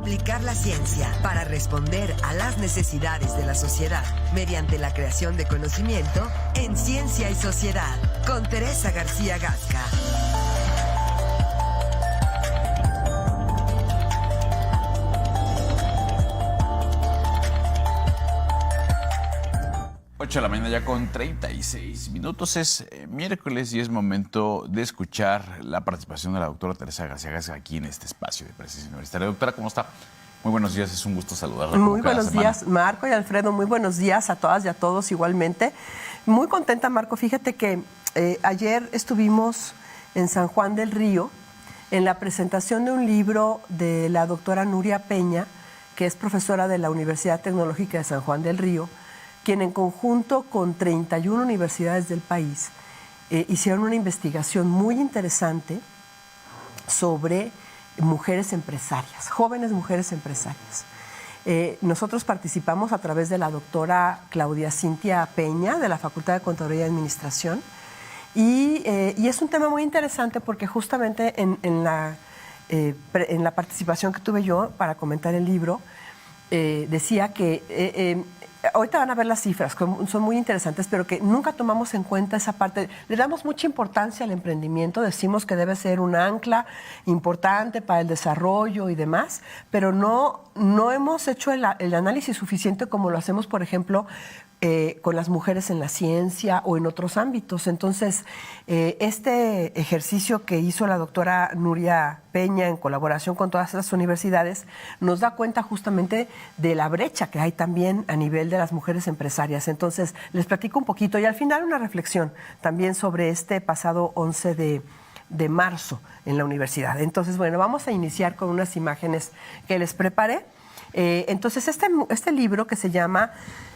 Aplicar la ciencia para responder a las necesidades de la sociedad mediante la creación de conocimiento en Ciencia y Sociedad, con Teresa García Gasca. De la mañana ya con 36 minutos. Es miércoles y es momento de escuchar la participación de la doctora Teresa García Gasca aquí en este espacio de Presencia Universitaria. Doctora, ¿cómo está? Muy buenos días, es un gusto saludarla. Muy buenos días, Marco y Alfredo. Muy buenos días a todas y a todos igualmente. Muy contenta, Marco. Fíjate que ayer estuvimos en San Juan del Río en la presentación de un libro de la doctora Nuria Peña, que es profesora de la Universidad Tecnológica de San Juan del Río, quien en conjunto con 31 universidades del país hicieron una investigación muy interesante sobre mujeres empresarias, jóvenes mujeres empresarias. Nosotros participamos a través de la doctora Claudia Cintia Peña, de la Facultad de Contaduría y Administración, y es un tema muy interesante porque justamente en la participación que tuve yo para comentar el libro, decía que ahorita van a ver las cifras, que son muy interesantes, pero que nunca tomamos en cuenta esa parte. Le damos mucha importancia al emprendimiento, decimos que debe ser un ancla importante para el desarrollo y demás, pero no hemos hecho el análisis suficiente como lo hacemos, por ejemplo, con las mujeres en la ciencia o en otros ámbitos. Entonces, este ejercicio que hizo la doctora Nuria Peña en colaboración con todas las universidades nos da cuenta justamente de la brecha que hay también a nivel de las mujeres empresarias. Entonces, les platico un poquito y al final una reflexión también sobre este pasado 11 de marzo en la universidad. Entonces, bueno, vamos a iniciar con unas imágenes que les preparé. Entonces, este libro que se llama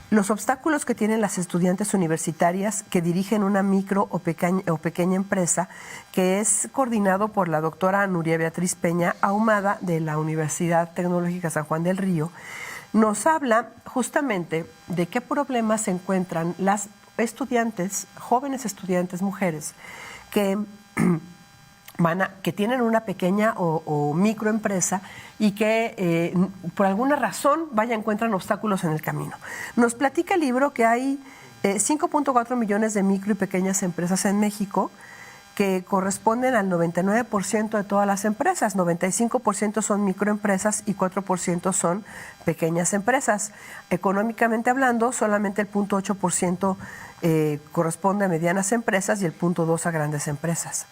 Los obstáculos que tienen las estudiantes universitarias que dirigen una micro o pequeña empresa, que es coordinado por la doctora Nuria Beatriz Peña Ahumada de la Universidad Tecnológica San Juan del Río, nos habla justamente de qué problemas se encuentran las estudiantes, jóvenes estudiantes, mujeres, que tienen una pequeña o microempresa y que por alguna razón encuentran obstáculos en el camino. Nos platica el libro que hay 5.4 millones de micro y pequeñas empresas en México, que corresponden al 99% de todas las empresas. 95% son microempresas y 4% son pequeñas empresas. Económicamente hablando, solamente el 0.8% corresponde a medianas empresas y el 0.2% a grandes empresas.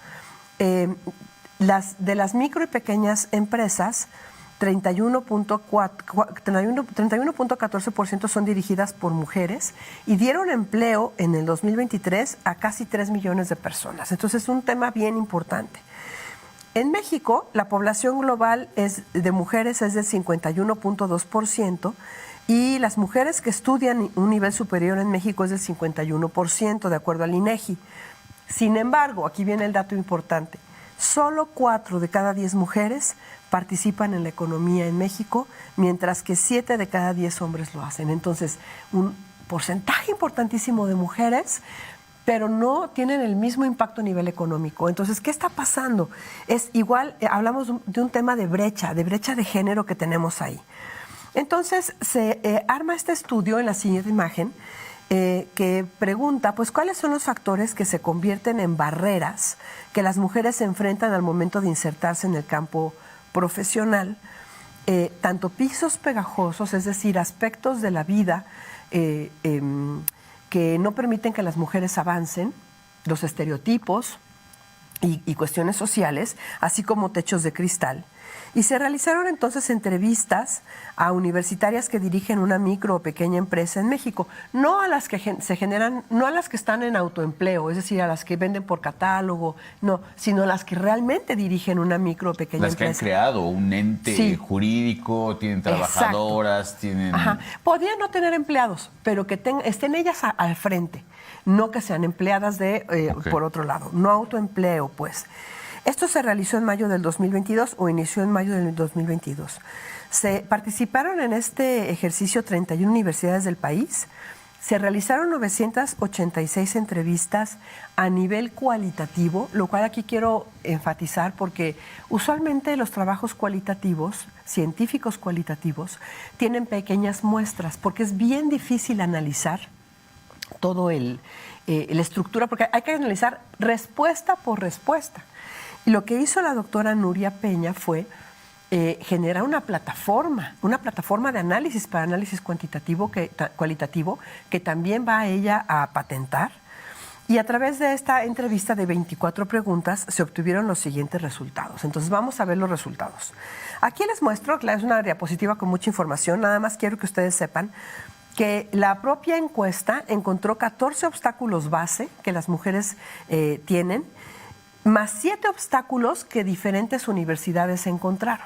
De las micro y pequeñas empresas, 31.14% son dirigidas por mujeres y dieron empleo en el 2023 a casi 3 millones de personas. Entonces es un tema bien importante. En México, la población global de mujeres es del 51.2% y las mujeres que estudian un nivel superior en México es del 51%, de acuerdo al INEGI. Sin embargo, aquí viene el dato importante, solo 4 de cada 10 mujeres participan en la economía en México, mientras que 7 de cada 10 hombres lo hacen. Entonces, un porcentaje importantísimo de mujeres, pero no tienen el mismo impacto a nivel económico. Entonces, ¿qué está pasando? Es igual, hablamos de un tema de brecha de género que tenemos ahí. Entonces, se arma este estudio en la siguiente imagen, que pregunta, pues, ¿cuáles son los factores que se convierten en barreras que las mujeres se enfrentan al momento de insertarse en el campo profesional? Tanto pisos pegajosos, es decir, aspectos de la vida que no permiten que las mujeres avancen, los estereotipos y cuestiones sociales, así como techos de cristal. Y se realizaron entonces entrevistas a universitarias que dirigen una micro o pequeña empresa en México, no a las que no a las que están en autoempleo, es decir, a las que venden por catálogo, no, sino a las que realmente dirigen una micro o pequeña empresa. Las que han creado un ente jurídico, tienen trabajadoras, exacto, tienen... Ajá. Podrían no tener empleados, pero que estén ellas al frente, no que sean empleadas por otro lado, no autoempleo, pues. Esto se realizó en mayo del 2022 o inició en mayo del 2022. Se participaron en este ejercicio 31 universidades del país, Se realizaron 986 entrevistas a nivel cualitativo, lo cual aquí quiero enfatizar porque usualmente los trabajos cualitativos, científicos cualitativos, tienen pequeñas muestras porque es bien difícil analizar todo la estructura, porque hay que analizar respuesta por respuesta. Y lo que hizo la doctora Nuria Peña fue generar una plataforma de análisis para análisis cualitativo que también va ella a patentar. Y a través de esta entrevista de 24 preguntas se obtuvieron los siguientes resultados. Entonces vamos a ver los resultados. Aquí les muestro, es una diapositiva con mucha información, nada más quiero que ustedes sepan que la propia encuesta encontró 14 obstáculos base que las mujeres tienen, más 7 obstáculos que diferentes universidades encontraron.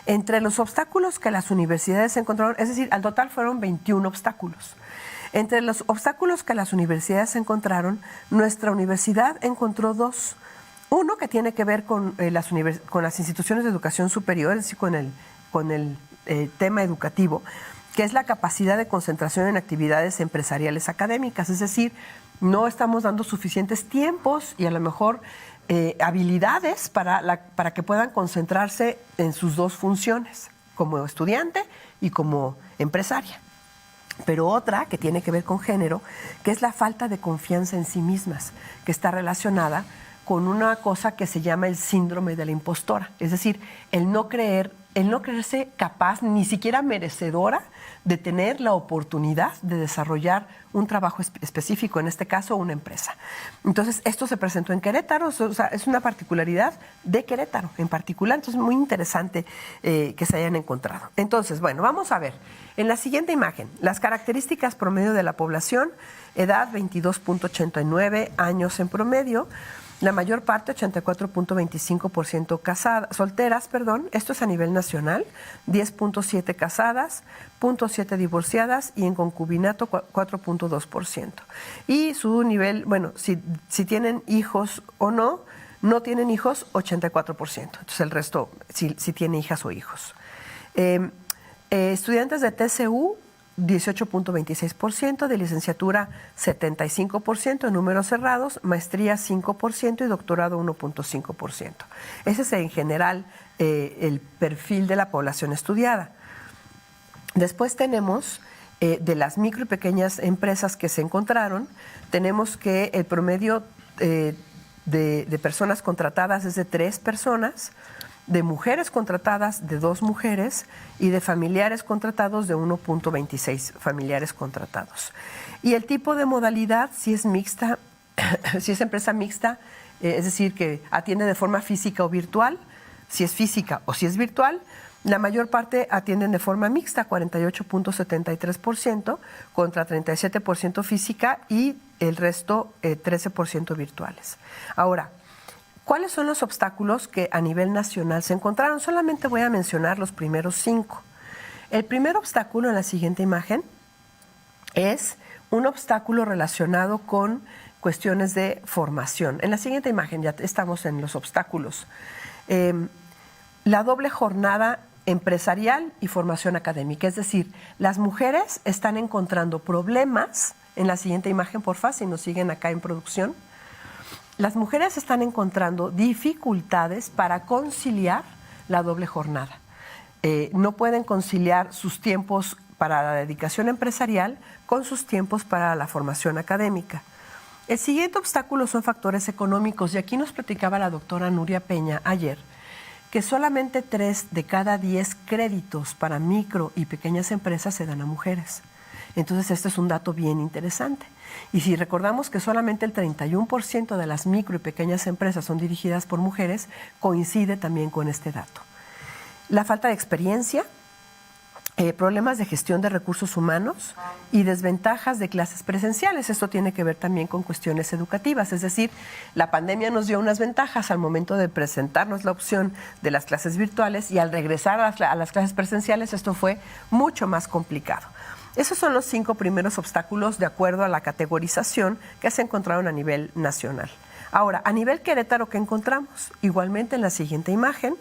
Entre los obstáculos que las universidades encontraron, es decir, al total fueron 21 obstáculos. Entre los obstáculos que las universidades encontraron, nuestra universidad encontró 2. Uno que tiene que ver con las instituciones de educación superior, es decir, con el tema educativo, que es la capacidad de concentración en actividades empresariales académicas. Es decir, no estamos dando suficientes tiempos y a lo mejor habilidades para que puedan concentrarse en sus 2 funciones, como estudiante y como empresaria. Pero otra que tiene que ver con género, que es la falta de confianza en sí mismas, que está relacionada con una cosa que se llama el síndrome de la impostora, es decir, el no creerse capaz, ni siquiera merecedora de tener la oportunidad de desarrollar un trabajo específico, en este caso una empresa. Entonces, esto se presentó en Querétaro, o sea, es una particularidad de Querétaro en particular, entonces muy interesante que se hayan encontrado. Entonces, bueno, vamos a ver, en la siguiente imagen, las características promedio de la población, edad 22.89 años en promedio, la mayor parte, 84.25% solteras, esto es a nivel nacional, 10.7 casadas, 0.7 divorciadas y en concubinato 4.2%. Y su nivel, bueno, si tienen hijos o no tienen hijos, 84%. Entonces el resto, si tiene hijas o hijos. Estudiantes de TCU, 18.26%, de licenciatura 75%, en números cerrados, maestría 5% y doctorado 1.5%. Ese es en general el perfil de la población estudiada. Después tenemos de las micro y pequeñas empresas que se encontraron, tenemos que el promedio de personas contratadas es de 3 personas, de mujeres contratadas de 2 mujeres y de familiares contratados de 1.26 familiares contratados. Y el tipo de modalidad, si es mixta, si es empresa mixta, es decir, que atiende de forma física o virtual, si es física o si es virtual, la mayor parte atienden de forma mixta, 48.73% contra 37% física y el resto 13% virtuales. Ahora, ¿cuáles son los obstáculos que a nivel nacional se encontraron? Solamente voy a mencionar los primeros 5. El primer obstáculo en la siguiente imagen es un obstáculo relacionado con cuestiones de formación. En la siguiente imagen ya estamos en los obstáculos. La doble jornada empresarial y formación académica, es decir, las mujeres están encontrando problemas. En la siguiente imagen, porfa, si nos siguen acá en producción. Las mujeres están encontrando dificultades para conciliar la doble jornada. No pueden conciliar sus tiempos para la dedicación empresarial con sus tiempos para la formación académica. El siguiente obstáculo son factores económicos, y aquí nos platicaba la doctora Nuria Peña ayer que solamente 3 de cada 10 créditos para micro y pequeñas empresas se dan a mujeres. Entonces, este es un dato bien interesante. Y si recordamos que solamente el 31% de las micro y pequeñas empresas son dirigidas por mujeres, coincide también con este dato. La falta de experiencia, problemas de gestión de recursos humanos y desventajas de clases presenciales. Esto tiene que ver también con cuestiones educativas, es decir, la pandemia nos dio unas ventajas al momento de presentarnos la opción de las clases virtuales, y al regresar a las clases presenciales esto fue mucho más complicado. Esos son los 5 primeros obstáculos de acuerdo a la categorización que se encontraron a nivel nacional. Ahora, a nivel Querétaro, ¿qué encontramos? Igualmente en la siguiente imagen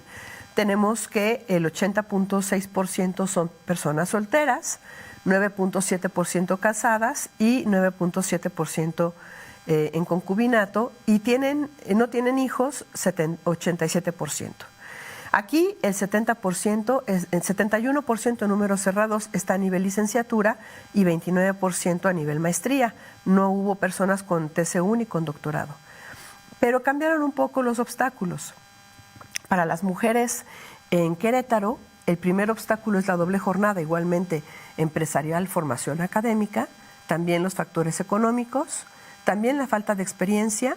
tenemos que el 80.6% son personas solteras, 9.7% casadas y 9.7% en concubinato, y no tienen hijos 87%. Aquí el 70%, el 71% en números cerrados está a nivel licenciatura y 29% a nivel maestría. No hubo personas con TCU ni con doctorado. Pero cambiaron un poco los obstáculos. Para las mujeres en Querétaro, el primer obstáculo es la doble jornada, igualmente empresarial, formación académica, también los factores económicos, también la falta de experiencia,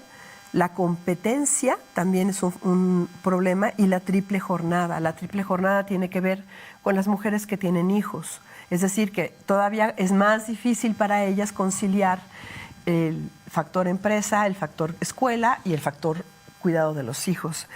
la competencia también es un problema, y la triple jornada. La triple jornada tiene que ver con las mujeres que tienen hijos. Es decir, que todavía es más difícil para ellas conciliar el factor empresa, el factor escuela y el factor cuidado de los hijos.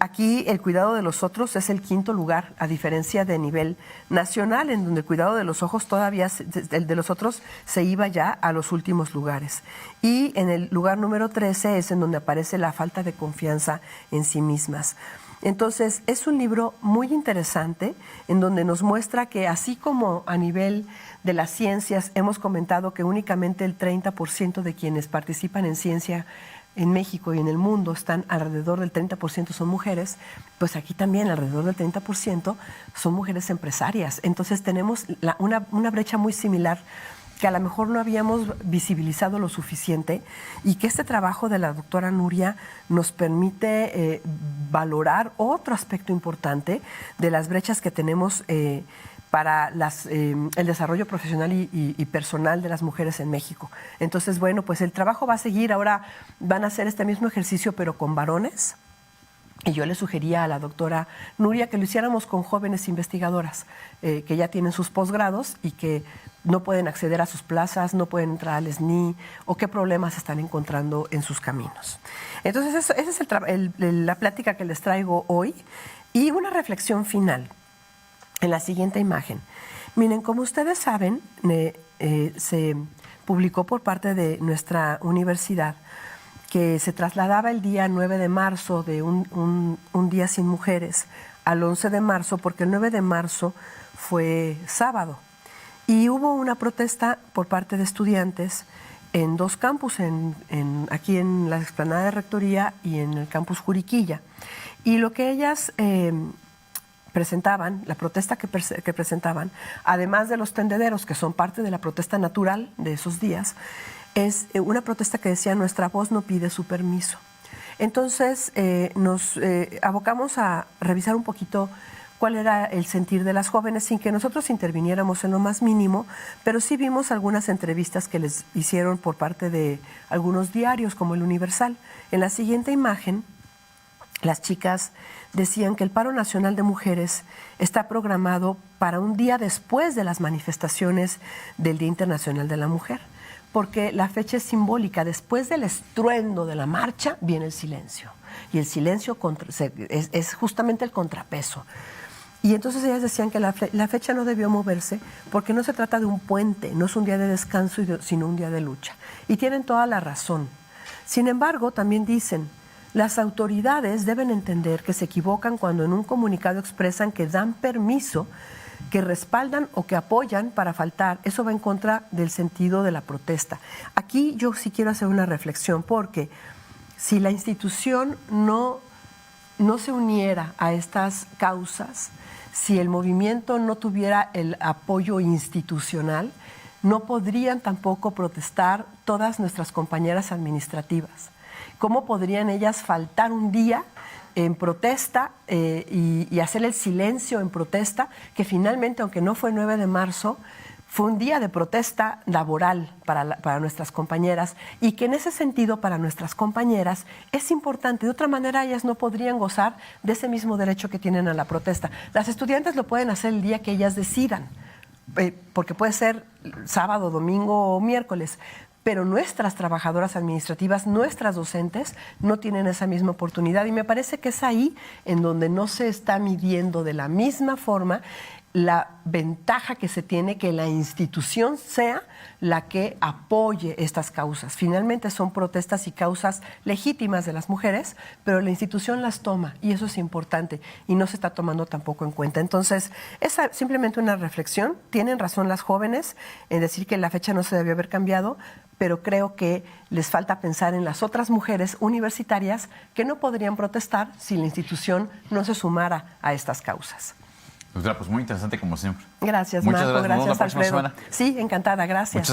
Aquí el cuidado de los otros es el quinto lugar, a diferencia de nivel nacional, en donde el cuidado de los ojos todavía, el de los otros, se iba ya a los últimos lugares. Y en el lugar número 13 es en donde aparece la falta de confianza en sí mismas. Entonces, es un libro muy interesante en donde nos muestra que, así como a nivel de las ciencias hemos comentado que únicamente el 30% de quienes participan en ciencia en México y en el mundo están alrededor del 30% son mujeres, pues aquí también alrededor del 30% son mujeres empresarias. Entonces tenemos una brecha muy similar que a lo mejor no habíamos visibilizado lo suficiente, y que este trabajo de la doctora Nuria nos permite valorar otro aspecto importante de las brechas que tenemos para el desarrollo profesional y personal de las mujeres en México. Entonces, bueno, pues el trabajo va a seguir. Ahora van a hacer este mismo ejercicio, pero con varones. Y yo le sugería a la doctora Nuria que lo hiciéramos con jóvenes investigadoras que ya tienen sus posgrados y que no pueden acceder a sus plazas, no pueden entrar al SNI, o qué problemas están encontrando en sus caminos. Entonces, esa es la plática que les traigo hoy, y una reflexión final. En la siguiente imagen. Miren, como ustedes saben, se publicó por parte de nuestra universidad que se trasladaba el día 9 de marzo de un día sin mujeres al 11 de marzo, porque el 9 de marzo fue sábado. Y hubo una protesta por parte de estudiantes en dos campus, aquí en la explanada de Rectoría y en el campus Juriquilla. Y lo que ellas presentaban, la protesta que presentaban, además de los tendederos, que son parte de la protesta natural de esos días, es una protesta que decía: nuestra voz no pide su permiso. Entonces nos abocamos a revisar un poquito cuál era el sentir de las jóvenes, sin que nosotros interviniéramos en lo más mínimo, pero sí vimos algunas entrevistas que les hicieron por parte de algunos diarios, como El Universal. En la siguiente imagen, las chicas decían que el paro nacional de mujeres está programado para un día después de las manifestaciones del Día Internacional de la Mujer, porque la fecha es simbólica. Después del estruendo de la marcha viene el silencio, y el silencio es justamente el contrapeso. Y entonces ellas decían que la fecha no debió moverse porque no se trata de un puente, no es un día de descanso, sino un día de lucha. Y tienen toda la razón. Sin embargo, también dicen: las autoridades deben entender que se equivocan cuando en un comunicado expresan que dan permiso, que respaldan o que apoyan para faltar. Eso va en contra del sentido de la protesta. Aquí yo sí quiero hacer una reflexión, porque si la institución no se uniera a estas causas, si el movimiento no tuviera el apoyo institucional, no podrían tampoco protestar todas nuestras compañeras administrativas. ¿Cómo podrían ellas faltar un día en protesta y hacer el silencio en protesta, que finalmente, aunque no fue 9 de marzo, fue un día de protesta laboral para nuestras compañeras, y que en ese sentido para nuestras compañeras es importante? De otra manera ellas no podrían gozar de ese mismo derecho que tienen a la protesta. Las estudiantes lo pueden hacer el día que ellas decidan, porque puede ser sábado, domingo o miércoles, pero nuestras trabajadoras administrativas, nuestras docentes, no tienen esa misma oportunidad, y me parece que es ahí en donde no se está midiendo de la misma forma la ventaja que se tiene que la institución sea la que apoye estas causas. Finalmente son protestas y causas legítimas de las mujeres, pero la institución las toma y eso es importante y no se está tomando tampoco en cuenta. Entonces, es simplemente una reflexión. Tienen razón las jóvenes en decir que la fecha no se debió haber cambiado, pero creo que les falta pensar en las otras mujeres universitarias que no podrían protestar si la institución no se sumara a estas causas. Doctora, pues muy interesante como siempre. Gracias, Muchas Marco. gracias. Nos vemos la Gracias, próxima Alfredo. semana. Sí, encantada. Gracias. Muchas